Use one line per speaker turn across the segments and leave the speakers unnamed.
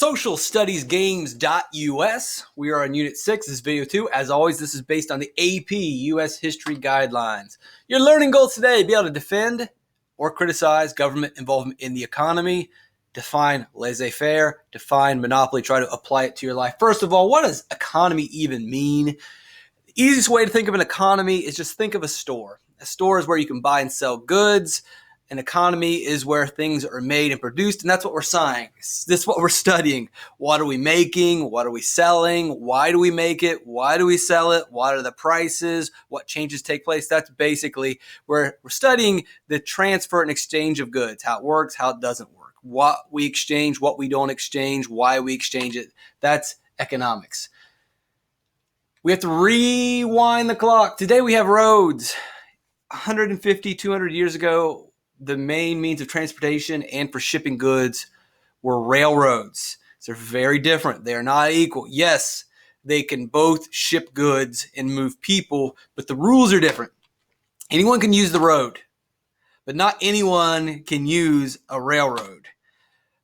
socialstudiesgames.us. We are on Unit 6, this is video 2. As always, this is based on the AP U.S. History Guidelines. Your learning goals today, be able to defend or criticize government involvement in the economy, define laissez-faire, define monopoly, try to apply it to your life. First of all, what does economy even mean? The easiest way to think of an economy is just think of a store. A store is where you can buy and sell goods. An economy is where things are made and produced, and that's what we're saying. This is what we're studying. What are we making? What are we selling? Why do we make it? Why do we sell it? What are the prices? What changes take place? That's basically where we're studying the transfer and exchange of goods, how it works, how it doesn't work, what we exchange, what we don't exchange, why we exchange it. That's economics. We have to rewind the clock. Today we have roads. 150, 200 years ago, the main means of transportation and for shipping goods were railroads. So they're very different. They are not equal. Yes, they can both ship goods and move people, but the rules are different. Anyone can use the road, but not anyone can use a railroad.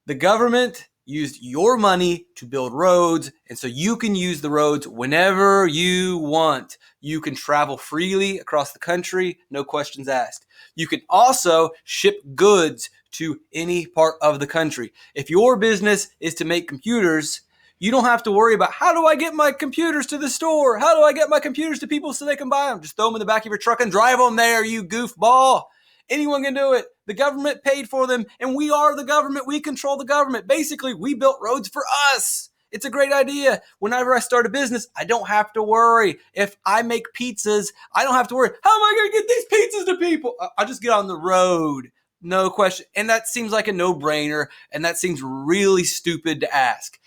The government used your money to build roads, and so you can use the roads whenever you want. You can travel freely across the country, no questions asked. You can also ship goods to any part of the country. If your business is to make computers, you don't have to worry about how do I get my computers to the store? How do I get my computers to people so they can buy them? Just throw them in the back of your truck and drive them there, you goofball. Anyone can do it. The government paid for them, and we are the government. We control the government. Basically, we built roads for us. It's a great idea. Whenever I start a business, I don't have to worry. If I make pizzas, I don't have to worry. How am I going to get these pizzas to people? I'll just get on the road. No question. And that seems like a no-brainer, and that seems really stupid to ask.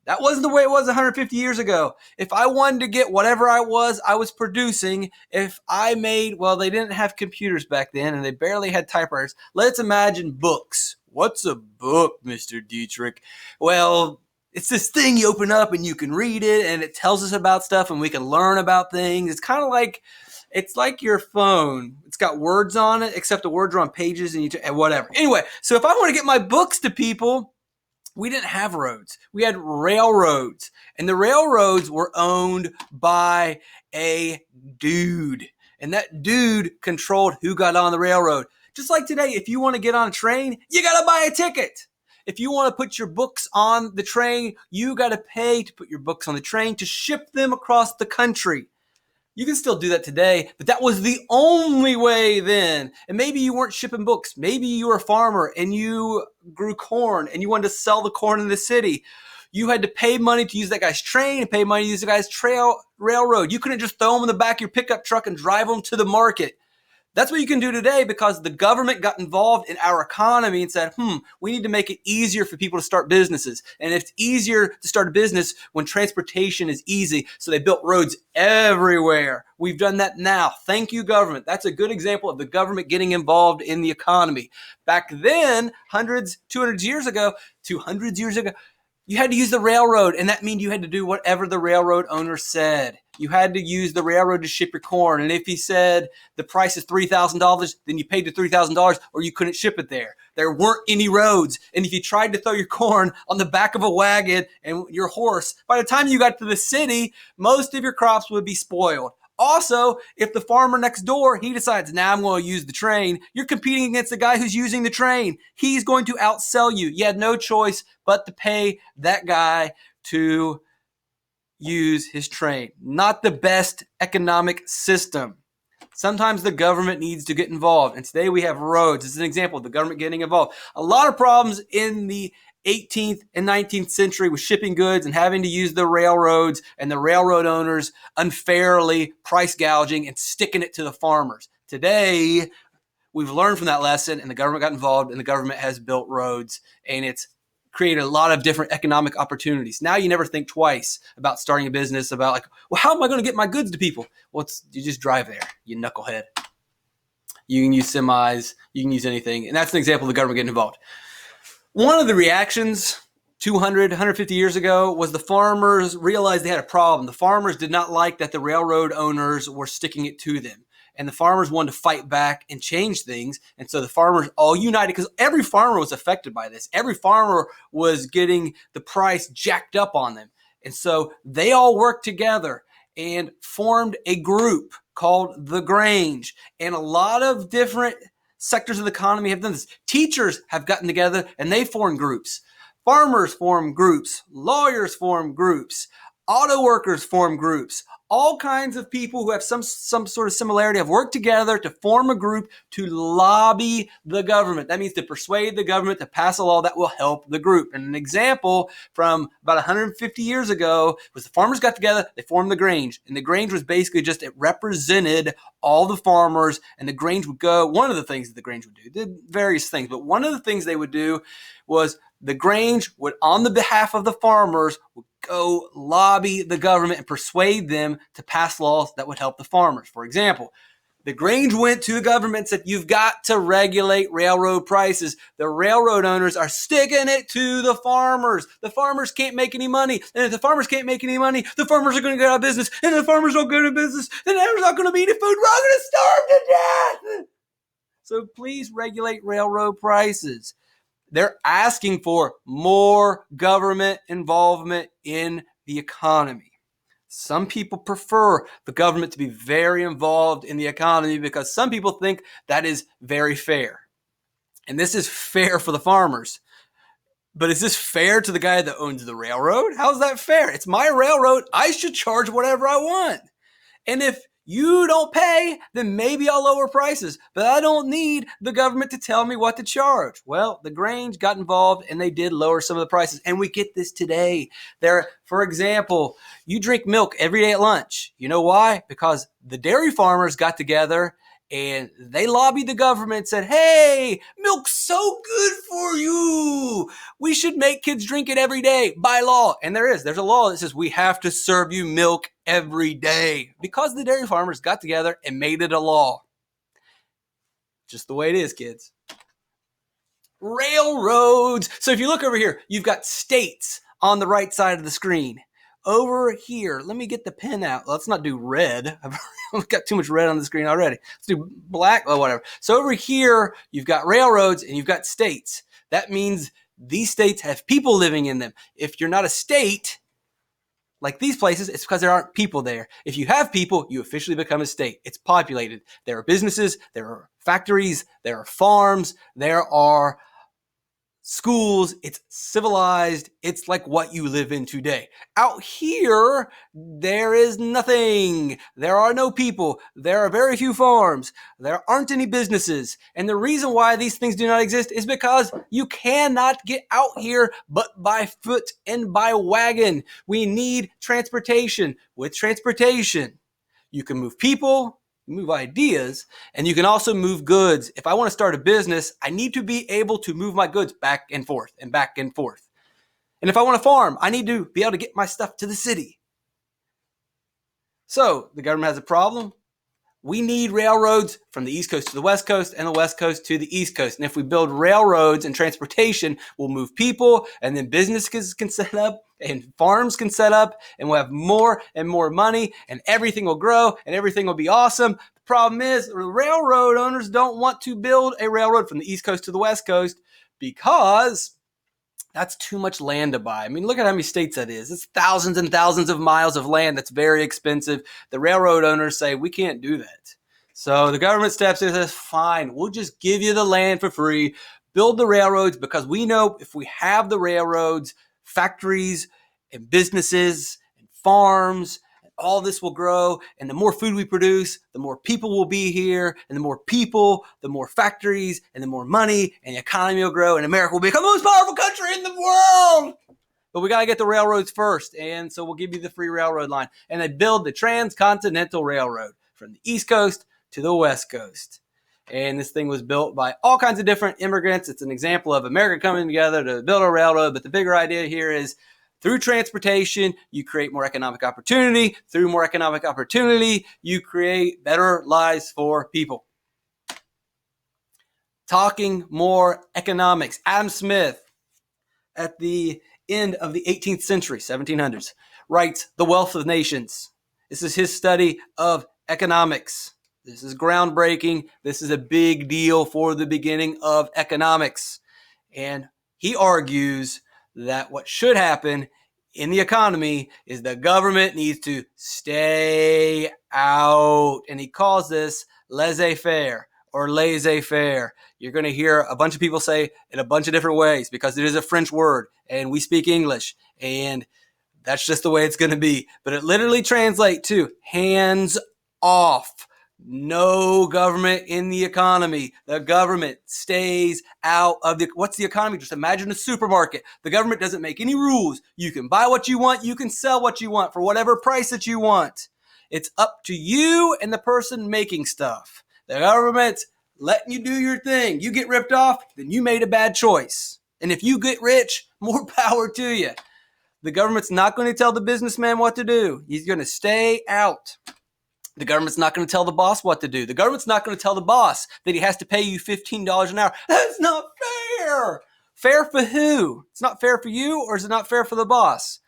That wasn't the way it was 150 years ago. If I wanted to get whatever I was producing, if I made, well, they didn't have computers back then, and they barely had typewriters. Let's imagine books. What's a book, Mr. Dietrich? Well, it's this thing you open up and you can read it, and it tells us about stuff, and we can learn about things. It's kind of like, it's like your phone. It's got words on it, except the words are on pages and whatever. Anyway, so if I want to get my books to people, we didn't have roads. We had railroads, and the railroads were owned by a dude, and that dude controlled who got on the railroad. Just like today, if you want to get on a train, you got to buy a ticket. If you want to put your books on the train, you got to pay to put your books on the train to ship them across the country. You can still do that today, but that was the only way then. And maybe you weren't shipping books. Maybe you were a farmer and you grew corn and you wanted to sell the corn in the city. You had to pay money to use that guy's train and pay money to use the guy's railroad. You couldn't just throw them in the back of your pickup truck and drive them to the market. That's what you can do today because the government got involved in our economy and said, we need to make it easier for people to start businesses. And it's easier to start a business when transportation is easy. So they built roads everywhere. We've done that now. Thank you, government. That's a good example of the government getting involved in the economy. Back then, 200 years ago, you had to use the railroad, and that means you had to do whatever the railroad owner said. You had to use the railroad to ship your corn, and if he said the price is $3,000, then you paid the $3,000 or you couldn't ship it there. There weren't any roads, and if you tried to throw your corn on the back of a wagon and your horse, by the time you got to the city, most of your crops would be spoiled. Also, if the farmer next door, he decides, now I'm going to use the train, you're competing against the guy who's using the train. He's going to outsell you. You had no choice but to pay that guy to use his train. Not the best economic system. Sometimes the government needs to get involved. And today we have roads. This is an example of the government getting involved. A lot of problems in the 18th and 19th century with shipping goods and having to use the railroads and the railroad owners unfairly price gouging and sticking it to the farmers. Today, we've learned from that lesson and the government got involved and the government has built roads and it's created a lot of different economic opportunities. Now you never think twice about starting a business about like, well, how am I going to get my goods to people? Well, you just drive there, you knucklehead. You can use semis, you can use anything. And that's an example of the government getting involved. One of the reactions 200, 150 years ago was the farmers realized they had a problem. The farmers did not like that the railroad owners were sticking it to them. and the farmers wanted to fight back and change things. And so the farmers all united, because every farmer was affected by this. Every farmer was getting the price jacked up on them. And so they all worked together and formed a group called the Grange. And a lot of different sectors of the economy have done this. Teachers have gotten together and they formed groups. Farmers form groups. Lawyers form groups. Auto workers form groups. All kinds of people who have some sort of similarity have worked together to form a group to lobby the government. That means to persuade the government to pass a law that will help the group. And an example from about 150 years ago was the farmers got together, they formed the Grange. And the Grange was basically just, it represented all the farmers, and the Grange would go, one of the things that the Grange would do, did various things, but one of the things they would do was the Grange would, on the behalf of the farmers, would go lobby the government and persuade them to pass laws that would help the farmers. For example, the Grange went to the government and said, you've got to regulate railroad prices. The railroad owners are sticking it to the farmers. The farmers can't make any money. And if the farmers can't make any money, the farmers are going to get out of business. And if the farmers don't go out of business, then there's not going to be any food. We're all going to starve to death. So please regulate railroad prices. They're asking for more government involvement in the economy. Some people prefer the government to be very involved in the economy because some people think that is very fair. And this is fair for the farmers. But is this fair to the guy that owns the railroad? How's that fair? It's my railroad. I should charge whatever I want. And if you don't pay, then maybe I'll lower prices. But I don't need the government to tell me what to charge. Well, the Grange got involved and they did lower some of the prices. And we get this today. For example, you drink milk every day at lunch. You know why? Because the dairy farmers got together and they lobbied the government and said, hey, milk's so good for you. We should make kids drink it every day by law. And there's a law that says we have to serve you milk every day because the dairy farmers got together and made it a law. Just the way it is, kids. Railroads. So if you look over here, you've got states on the right side of the screen. Over here, let me get the pen out. Let's not do red. I've got too much red on the screen already. Let's do black. Oh, whatever. So over here, you've got railroads and you've got states. That means these states have people living in them. If you're not a state, like these places, it's because there aren't people there. If you have people, you officially become a state. It's populated. There are businesses, there are factories, there are farms, there are schools. It's civilized. It's like what you live in today. Out here, there is nothing. There are no people. There are very few farms. There aren't any businesses. And the reason why these things do not exist is because you cannot get out here but by foot and by wagon. We need transportation. With transportation, you can move people, move ideas, and you can also move goods. If I want to start a business, I need to be able to move my goods back and forth and back and forth. And if I want to farm, I need to be able to get my stuff to the city. So the government has a problem. We need railroads from the East Coast to the West Coast and the West Coast to the East Coast. And if we build railroads and transportation, we'll move people, and then businesses can set up and farms can set up, and we'll have more and more money, and everything will grow and everything will be awesome. The problem is the railroad owners don't want to build a railroad from the East Coast to the West Coast because that's too much land to buy. I mean, look at how many states that is. It's thousands and thousands of miles of land that's very expensive. The railroad owners say, we can't do that. So the government steps in and says, fine, we'll just give you the land for free. Build the railroads, because we know if we have the railroads, factories and businesses and farms, all this will grow, and the more food we produce, the more people will be here, and the more people, the more factories, and the more money, and the economy will grow, and America will become the most powerful country in the world. But we got to get the railroads first, and so we'll give you the free railroad line. And they build the Transcontinental Railroad from the East Coast to the West Coast. And this thing was built by all kinds of different immigrants. It's an example of America coming together to build a railroad, but the bigger idea here is through transportation, you create more economic opportunity. Through more economic opportunity, you create better lives for people. Talking more economics. Adam Smith, at the end of the 18th century, 1700s, writes The Wealth of Nations. This is his study of economics. This is groundbreaking. This is a big deal for the beginning of economics. And he argues that what should happen in the economy is the government needs to stay out. And he calls this laissez-faire or laissez-faire. You're going to hear a bunch of people say in a bunch of different ways because it is a French word and we speak English. And that's just the way it's going to be. But it literally translates to hands off. No government in the economy. The government stays out of what's the economy? Just imagine a supermarket. The government doesn't make any rules. You can buy what you want. You can sell what you want for whatever price that you want. It's up to you and the person making stuff. The government's letting you do your thing. You get ripped off, then you made a bad choice. And if you get rich, more power to you. The government's not going to tell the businessman what to do. He's going to stay out. The government's not going to tell the boss what to do. The government's not going to tell the boss that he has to pay you $15 an hour. That's not fair. Fair for who? It's not fair for you, or is it not fair for the boss?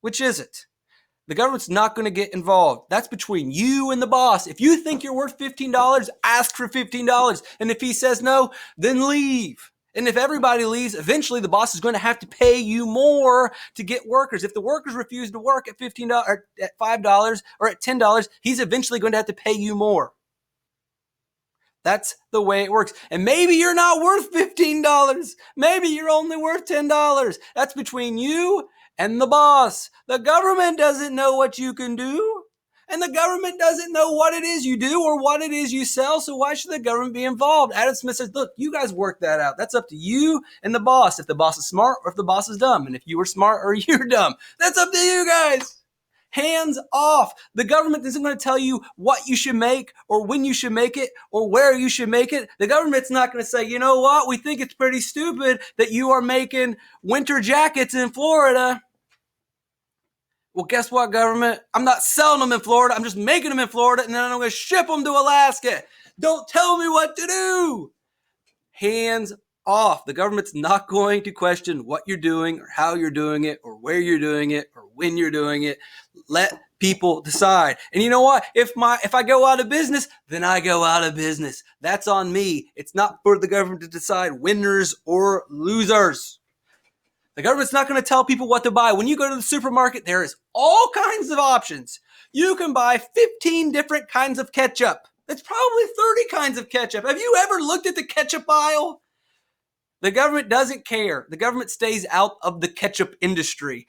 Which is it? The government's not going to get involved. That's between you and the boss. If you think you're worth $15, ask for $15. And if he says no, then leave. And if everybody leaves, eventually the boss is going to have to pay you more to get workers. If the workers refuse to work at $15 or at $5 or at $10, he's eventually going to have to pay you more. That's the way it works. And maybe you're not worth $15. Maybe you're only worth $10. That's between you and the boss. The government doesn't know what you can do. And the government doesn't know what it is you do or what it is you sell, so why should the government be involved? Adam Smith says, look, you guys work that out. That's up to you and the boss, if the boss is smart or if the boss is dumb. And if you were smart or you're dumb, that's up to you guys. Hands off. The government isn't going to tell you what you should make or when you should make it or where you should make it. The government's not going to say, you know what, we think it's pretty stupid that you are making winter jackets in Florida. Well, guess what, government? I'm not selling them in Florida. I'm just making them in Florida, and then I'm going to ship them to Alaska. Don't tell me what to do. Hands off. The government's not going to question what you're doing or how you're doing it or where you're doing it or when you're doing it. Let people decide. And you know what? If I go out of business, then I go out of business. That's on me. It's not for the government to decide winners or losers. The government's not going to tell people what to buy. When you go to the supermarket, there is all kinds of options. You can buy 15 different kinds of ketchup. That's probably 30 kinds of ketchup. Have you ever looked at the ketchup aisle? The government doesn't care. The government stays out of the ketchup industry.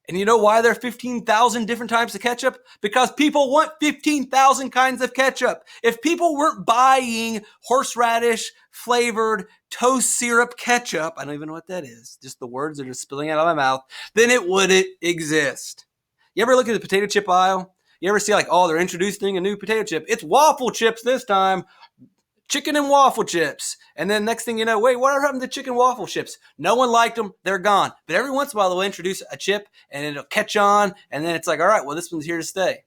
And you know why there are 15,000 different types of ketchup? Because people want 15,000 kinds of ketchup. If people weren't buying horseradish flavored toast syrup ketchup, I don't even know what that is, just the words that are spilling out of my mouth, then it wouldn't exist. You ever look at the potato chip aisle? You ever see like, oh, they're introducing a new potato chip. It's waffle chips this time. Chicken and waffle chips. And then next thing you know, wait, what happened to chicken waffle chips? No one liked them. They're gone. But every once in a while, they'll introduce a chip and it'll catch on. And then it's like, all right, well, this one's here to stay.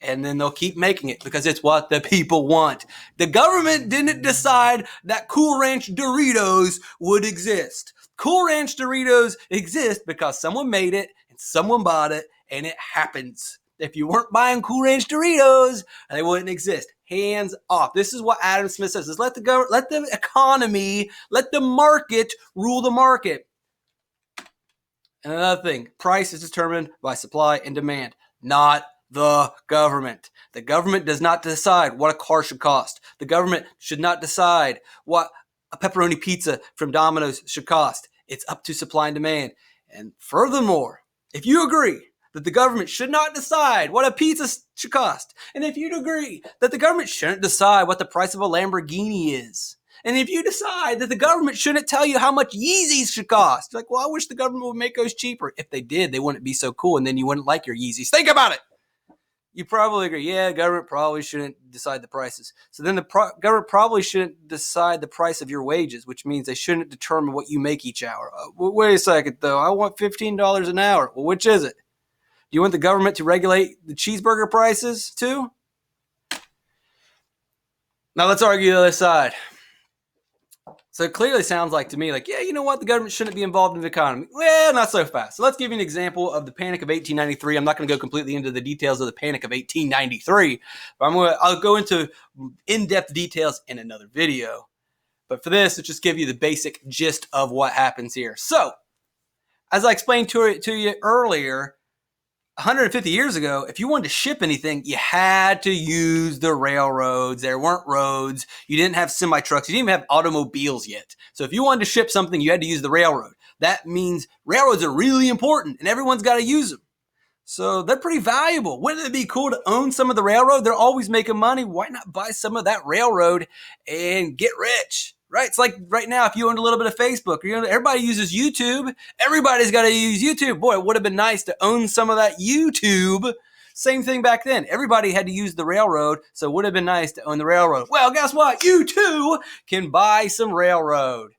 And then they'll keep making it because it's what the people want. The government didn't decide that Cool Ranch Doritos would exist. Cool Ranch Doritos exist because someone made it and someone bought it and it happens. If you weren't buying Cool Ranch Doritos, they wouldn't exist. Hands off. This is what Adam Smith says. Is let the economy, let the market rule the market. And another thing, price is determined by supply and demand, not the government. The government does not decide what a car should cost. The government should not decide what a pepperoni pizza from Domino's should cost. It's up to supply and demand. And furthermore, if you agree that the government should not decide what a pizza should cost, and if you'd agree that the government shouldn't decide what the price of a Lamborghini is, and if you decide that the government shouldn't tell you how much Yeezys should cost, like, well, I wish the government would make those cheaper. If they did, they wouldn't be so cool, and then you wouldn't like your Yeezys. Think about it. You probably agree, yeah, government probably shouldn't decide the prices. So then the government probably shouldn't decide the price of your wages, which means they shouldn't determine what you make each hour. Wait a second, though. I want $15 an hour. Well, which is it? Do you want the government to regulate the cheeseburger prices too? Now let's argue the other side. So it clearly sounds like to me like, yeah, you know what? The government shouldn't be involved in the economy. Well, not so fast. So let's give you an example of the Panic of 1893. I'm not going to go completely into the details of the Panic of 1893, but I'll go into in-depth details in another video. But for this, let's just give you the basic gist of what happens here. So, as I explained to you earlier, 150 years ago, if you wanted to ship anything, you had to use the railroads. There weren't roads. You didn't have semi-trucks. You didn't even have automobiles yet. So if you wanted to ship something, you had to use the railroad. That means railroads are really important, and everyone's got to use them. So they're pretty valuable. Wouldn't it be cool to own some of the railroad? They're always making money. Why not buy some of that railroad and get rich? Right? It's like right now, if you owned a little bit of Facebook, everybody uses YouTube. Everybody's got to use YouTube. Boy, it would have been nice to own some of that YouTube. Same thing back then. Everybody had to use the railroad, so it would have been nice to own the railroad. Well, guess what? You too can buy some railroad.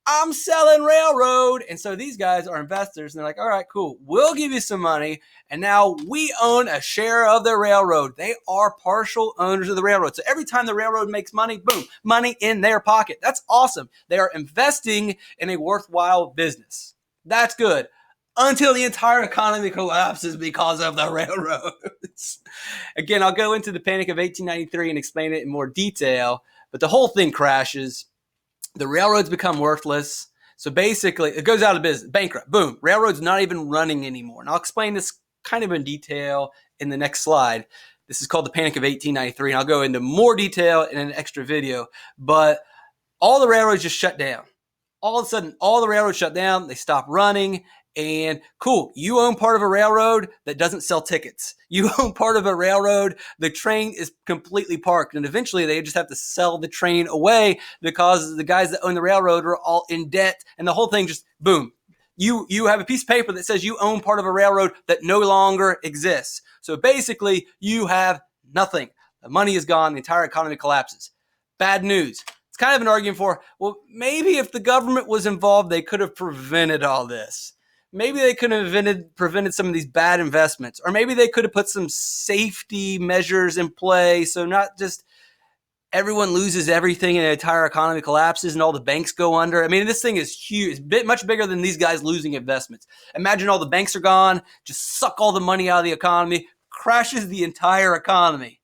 I'm selling railroad. And so these guys are investors, and they're like, all right, cool. We'll give you some money, and now we own a share of the railroad. They are partial owners of the railroad. So every time the railroad makes money, boom, money in their pocket. That's awesome. They are investing in a worthwhile business. That's good. Until the entire economy collapses because of the railroads. Again, I'll go into the Panic of 1893 and explain it in more detail, but the whole thing crashes. The railroads become worthless. So basically, it goes out of business, bankrupt. Boom. Railroad's not even running anymore. And I'll explain this kind of in detail in the next slide. This is called the Panic of 1893, and I'll go into more detail in an extra video. But all the railroads just shut down. All of a sudden, all the railroads shut down. They stop running. And cool, you own part of a railroad that doesn't sell tickets. You own part of a railroad, the train is completely parked. And eventually they just have to sell the train away because the guys that own the railroad are all in debt. And the whole thing just, boom. You have a piece of paper that says you own part of a railroad that no longer exists. So basically, you have nothing. The money is gone. The entire economy collapses. Bad news. It's kind of an argument for, well, maybe if the government was involved, they could have prevented all this. Maybe they could have prevented some of these bad investments, or maybe they could have put some safety measures in play so not just everyone loses everything and the entire economy collapses and all the banks go under. I mean, this thing is huge. It's much bigger than these guys losing investments. Imagine all the banks are gone, just suck all the money out of the economy, crashes the entire economy.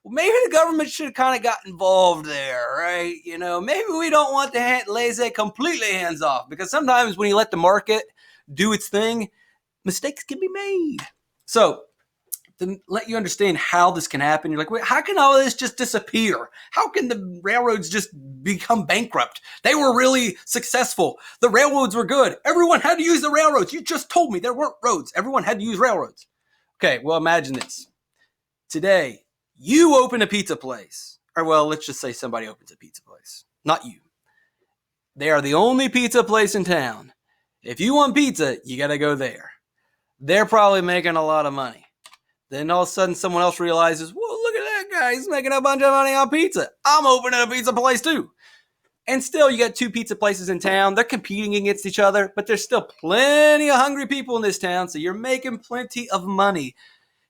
Well, maybe the government should have kind of got involved there, right? You know, maybe we don't want to laissez completely hands off, because sometimes when you let the market do its thing, mistakes can be made. So to let you understand how this can happen, you're like, wait, how can all this just disappear? How can the railroads just become bankrupt? They were really successful. The railroads were good. Everyone had to use the railroads. You just told me there weren't roads. Everyone had to use railroads. Okay, well, imagine this. Today, you open a pizza place. Or, well, let's just say somebody opens a pizza place. Not you. They are the only pizza place in town. If you want pizza, you got to go there. They're probably making a lot of money. Then all of a sudden, someone else realizes, whoa, look at that guy. He's making a bunch of money on pizza. I'm opening a pizza place too. And still, you got two pizza places in town. They're competing against each other, but there's still plenty of hungry people in this town, so you're making plenty of money.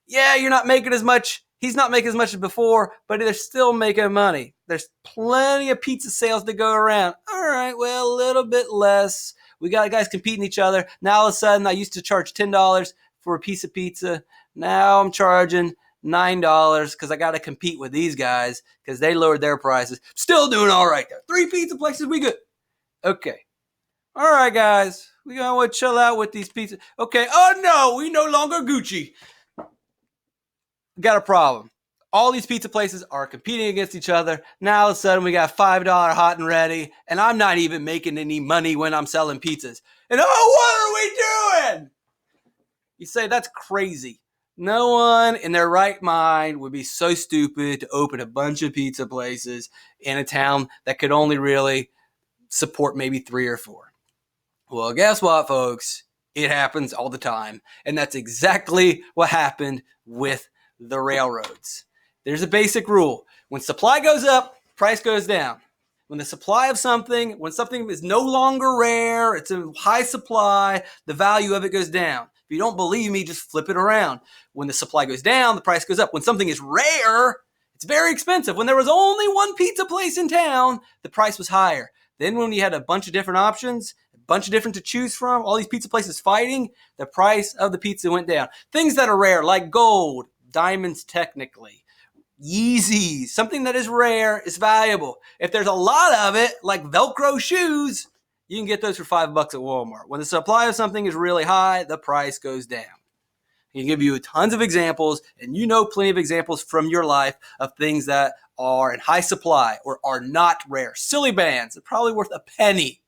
Yeah, you're not making as much. He's not making as much as before, but they're still making money. There's plenty of pizza sales to go around. All right, well, a little bit less. We got guys competing each other. Now, all of a sudden, I used to charge $10 for a piece of pizza. Now I'm charging $9 because I got to compete with these guys because they lowered their prices. Still doing all right there. 3 pizza places, we good. Okay. All right, guys. We going to chill out with these pizzas. Okay. Oh, no. We no longer Gucci. Got a problem. All these pizza places are competing against each other. Now all of a sudden we got $5 hot and ready, and I'm not even making any money when I'm selling pizzas. And oh, what are we doing? You say that's crazy. No one in their right mind would be so stupid to open a bunch of pizza places in a town that could only really support maybe 3 or 4. Well, guess what, folks? It happens all the time. And that's exactly what happened with the railroads. There's a basic rule. When supply goes up, price goes down. When the supply of something, when something is no longer rare, it's in high supply, the value of it goes down. If you don't believe me, just flip it around. When the supply goes down, the price goes up. When something is rare, it's very expensive. When there was only one pizza place in town, the price was higher. Then when you had a bunch of different options, a bunch of different to choose from, all these pizza places fighting, the price of the pizza went down. Things that are rare, like gold, diamonds technically, Yeezys, something that is rare is valuable. If there's a lot of it, like Velcro shoes, you can get those for $5 at Walmart. When the supply of something is really high, the price goes down. I can give you tons of examples, and you know plenty of examples from your life of things that are in high supply or are not rare. Silly bands, they're probably worth a penny.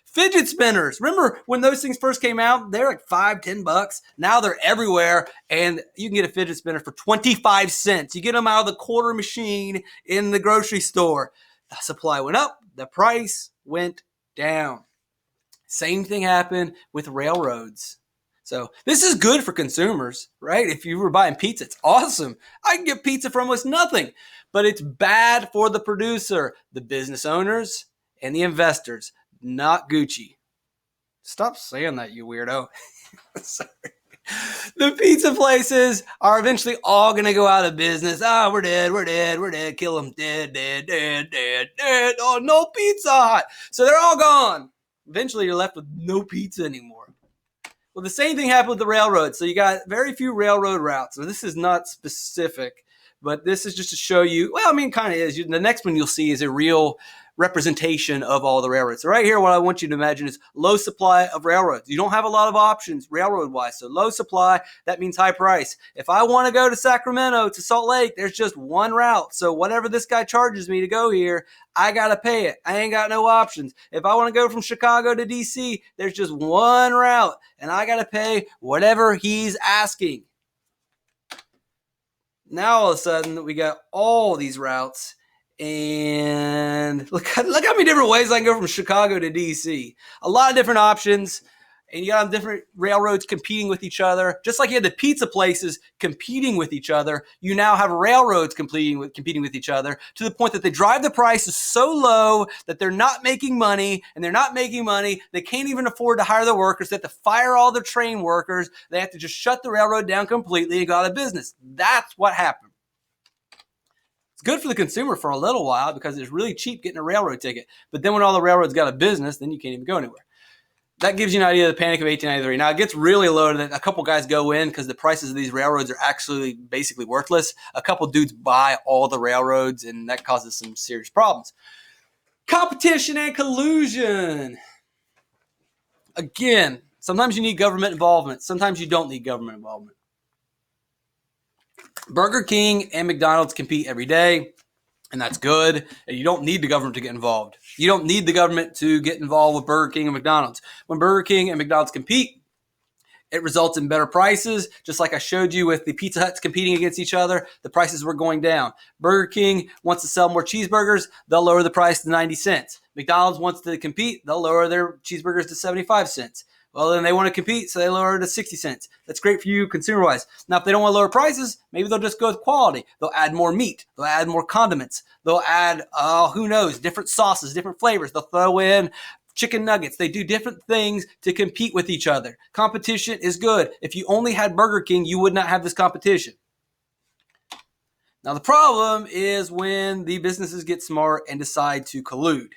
Fidget spinners. Remember when those things first came out? They're like $5-10. Now they're everywhere, and you can get a fidget spinner for 25 cents. You get them out of the quarter machine in the grocery store. The supply went up, the price went down. Same thing happened with railroads. So this is good for consumers, right? If you were buying pizza, it's awesome. I can get pizza for almost nothing. But it's bad for the producer, the business owners, and the investors. Not Gucci. Stop saying that, you weirdo. Sorry. The pizza places are eventually all going to go out of business. Oh, we're dead. Kill them. Dead. Oh, no Pizza Hut. So they're all gone. Eventually, you're left with no pizza anymore. Well, the same thing happened with the railroad. So you got very few railroad routes. So this is not specific, but this is just to show you, well, I mean, kind of is. The next one you'll see is a real representation of all the railroads. So right here, what I want you to imagine is low supply of railroads. You don't have a lot of options railroad-wise. So low supply, that means high price. If I want to go to Sacramento, to Salt Lake, there's just one route. So whatever this guy charges me to go here, I got to pay it. I ain't got no options. If I want to go from Chicago to DC, there's just one route, and I got to pay whatever he's asking. Now all of a sudden, we got all these routes, and look how many different ways I can go from Chicago to DC. A lot of different options, and you got different railroads competing with each other. Just like you had the pizza places competing with each other, you now have railroads competing with each other to the point that they drive the prices so low that they're not making money, and they're not making money. They can't even afford to hire the workers. They have to fire all their trained workers. They have to just shut the railroad down completely and go out of business. That's what happened. It's good for the consumer for a little while because it's really cheap getting a railroad ticket. But then when all the railroads got a business, then you can't even go anywhere. That gives you an idea of the Panic of 1893. Now, it gets really low that a couple guys go in because the prices of these railroads are actually basically worthless. A couple dudes buy all the railroads, and that causes some serious problems. Competition and collusion. Again, sometimes you need government involvement. Sometimes you don't need government involvement. Burger King and McDonald's compete every day, and that's good. And you don't need the government to get involved. You don't need the government to get involved with Burger King and McDonald's. When Burger King and McDonald's compete, it results in better prices. Just like I showed you with the Pizza Huts competing against each other, the prices were going down. Burger King wants to sell more cheeseburgers, they'll lower the price to 90 cents. McDonald's wants to compete, they'll lower their cheeseburgers to 75 cents. Well, then they want to compete, so they lower it to 60 cents. That's great for you consumer-wise. Now, if they don't want to lower prices, maybe they'll just go with quality. They'll add more meat. They'll add more condiments. They'll add, who knows, different sauces, different flavors. They'll throw in chicken nuggets. They do different things to compete with each other. Competition is good. If you only had Burger King, you would not have this competition. Now, the problem is when the businesses get smart and decide to collude.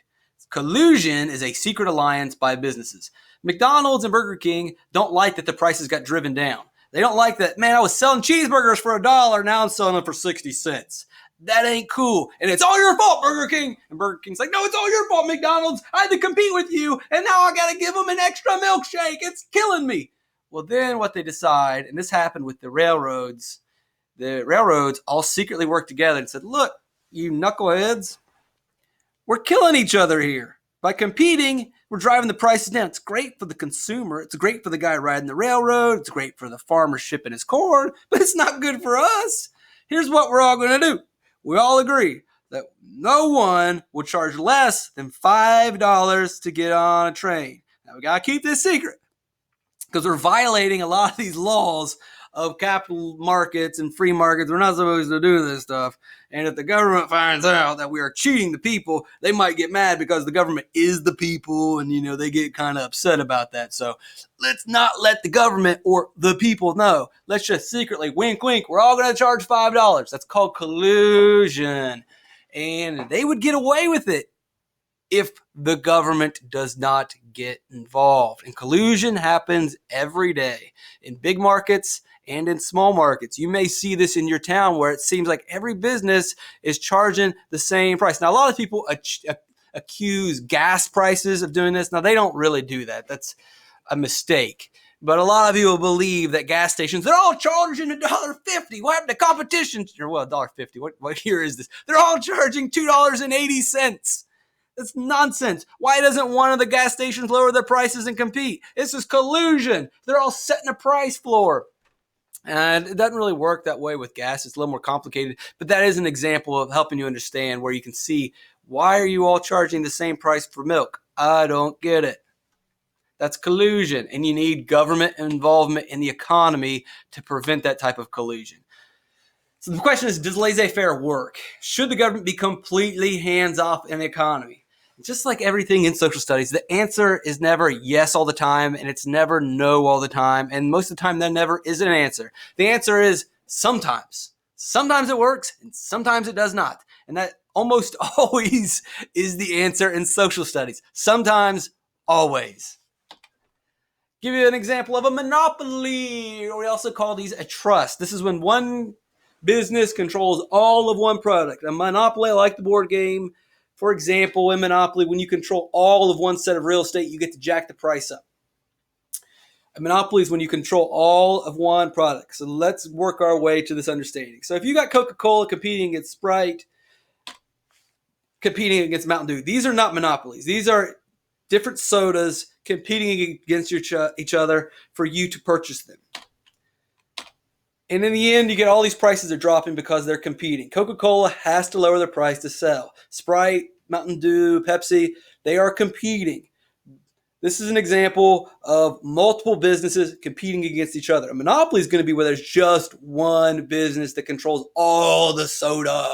Collusion is a secret alliance by businesses. McDonald's and Burger King don't like that the prices got driven down. They don't like that, man, I was selling cheeseburgers for $1, now I'm selling them for 60 cents. That ain't cool. And it's all your fault, Burger King. And Burger King's like, no, it's all your fault, McDonald's. I had to compete with you, and now I got to give them an extra milkshake. It's killing me. Well, then what they decide, and this happened with the railroads all secretly worked together and said, look, you knuckleheads, we're killing each other here. By competing, we're driving the prices down. It's great for the consumer. It's great for the guy riding the railroad. It's great for the farmer shipping his corn, but it's not good for us. Here's what we're all going to do. We all agree that no one will charge less than $5 to get on a train. Now, we got to keep this secret because we're violating a lot of these laws of capital markets and free markets. We're not supposed to do this stuff. And if the government finds out that we are cheating the people, they might get mad because the government is the people, and, they get kind of upset about that. So let's not let the government or the people know. Let's just secretly, wink, wink, we're all going to charge $5. That's called collusion. And they would get away with it if the government does not get involved. And collusion happens every day in big markets and in small markets. You may see this in your town where it seems like every business is charging the same price. Now, a lot of people accuse gas prices of doing this. Now, they don't really do that. That's a mistake. But a lot of people believe that gas stations, they're all charging $1.50. What happened to competition? Well, $1.50. What year is this? They're all charging $2.80. That's nonsense. Why doesn't one of the gas stations lower their prices and compete? This is collusion. They're all setting a price floor. And it doesn't really work that way with gas. It's a little more complicated. But that is an example of helping you understand where you can see, why are you all charging the same price for milk? I don't get it. That's collusion. And you need government involvement in the economy to prevent that type of collusion. So the question is, does laissez-faire work? Should the government be completely hands-off in the economy? Just like everything in social studies, the answer is never yes all the time, and it's never no all the time. And most of the time, there never is an answer. The answer is sometimes. Sometimes it works, and sometimes it does not. And that almost always is the answer in social studies. Sometimes, always. Give you an example of a monopoly, or we also call these a trust. This is when one business controls all of one product. A monopoly, like the board game. For example, in Monopoly, when you control all of one set of real estate, you get to jack the price up. A monopoly is when you control all of one product. So let's work our way to this understanding. So if you got Coca-Cola competing against Sprite, competing against Mountain Dew, these are not monopolies. These are different sodas competing against each other for you to purchase them. And in the end, you get all these prices are dropping because they're competing. Coca-Cola has to lower their price to sell. Sprite, Mountain Dew, Pepsi, they are competing. This is an example of multiple businesses competing against each other. A monopoly is going to be where there's just one business that controls all the soda.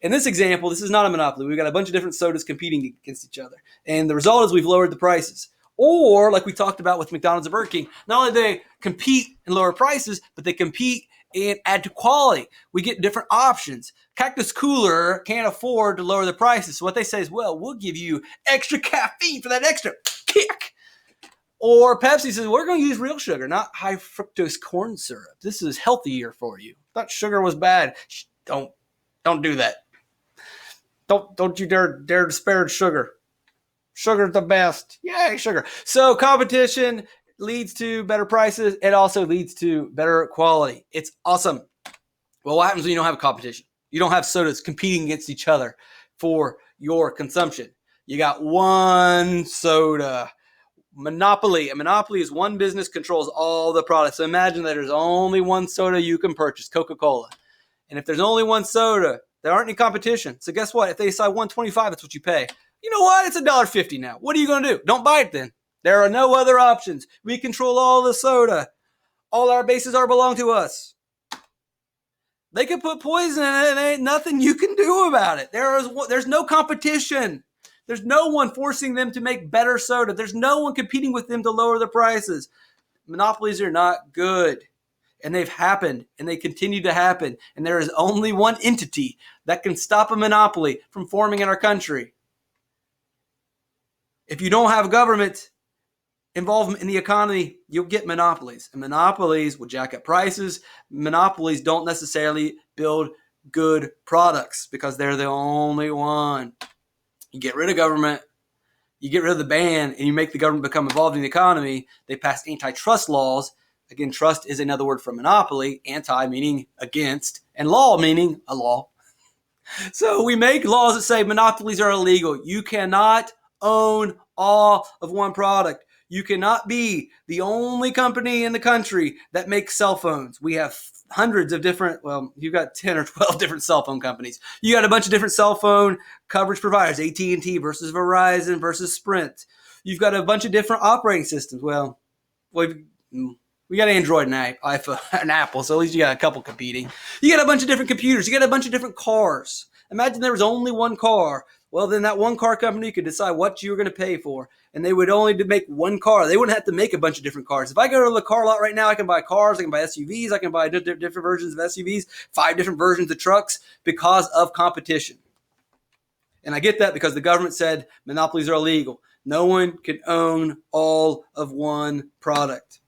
In this example, this is not a monopoly. We've got a bunch of different sodas competing against each other. And the result is we've lowered the prices. Or, like we talked about with McDonald's and Burger King, not only do they compete and lower prices, but they compete and add to quality. We get different options. Cactus Cooler can't afford to lower the prices. So what they say is, well, we'll give you extra caffeine for that extra kick. Or Pepsi says, we're going to use real sugar, not high fructose corn syrup. This is healthier for you. Thought sugar was bad. Don't do that. Don't you dare disparage sugar. Sugar's the best. Yay, sugar. So competition leads to better prices. It also leads to better quality. It's awesome. Well, what happens when you don't have a competition? You don't have sodas competing against each other for your consumption. You got one soda. Monopoly. A monopoly is one business controls all the products. So imagine that there's only one soda you can purchase, Coca-Cola. And if there's only one soda, there aren't any competition. So guess what? If they decide $1.25, that's what you pay. You know what? It's $1.50 now. What are you going to do? Don't buy it then. There are no other options. We control all the soda. All our bases belong to us. They could put poison in it and ain't nothing you can do about it. There's no competition. There's no one forcing them to make better soda. There's no one competing with them to lower the prices. Monopolies are not good. And they've happened, and they continue to happen. And there is only one entity that can stop a monopoly from forming in our country. If you don't have government involvement in the economy, you'll get monopolies. And monopolies will jack up prices. Monopolies don't necessarily build good products because they're the only one. You get rid of government, you get rid of the ban, and you make the government become involved in the economy. They pass antitrust laws. Again, trust is another word for monopoly. Anti meaning against, and law meaning a law. So we make laws that say monopolies are illegal. You cannot own all of one product. You cannot be the only company in the country that makes cell phones. We have hundreds of different, you've got 10 or 12 different cell phone companies. You got a bunch of different cell phone coverage providers, AT&T versus Verizon versus Sprint. You've got a bunch of different operating systems. We got Android and iPhone and Apple, so at least you got a couple competing. You got a bunch of different computers. You got a bunch of different cars. Imagine there was only one car. Well, then that one car company could decide what you were going to pay for, and they would only make one car. They wouldn't have to make a bunch of different cars. If I go to the car lot right now, I can buy cars, I can buy SUVs, I can buy different versions of SUVs, 5 different versions of trucks because of competition. And I get that because the government said monopolies are illegal. No one can own all of one product.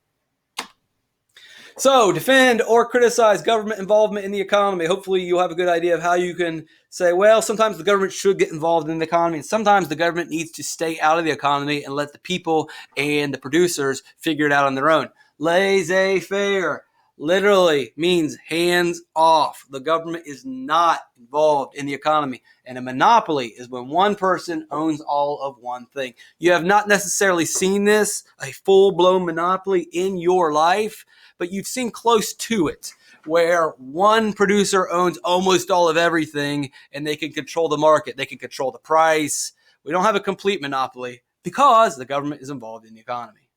So, defend or criticize government involvement in the economy. Hopefully, you'll have a good idea of how you can say, well, sometimes the government should get involved in the economy, and sometimes the government needs to stay out of the economy and let the people and the producers figure it out on their own. Laissez-faire literally means hands off. The government is not involved in the economy. And a monopoly is when one person owns all of one thing. You have not necessarily seen this, a full-blown monopoly in your life, but you've seen close to it, where one producer owns almost all of everything and they can control the market. They can control the price. We don't have a complete monopoly because the government is involved in the economy.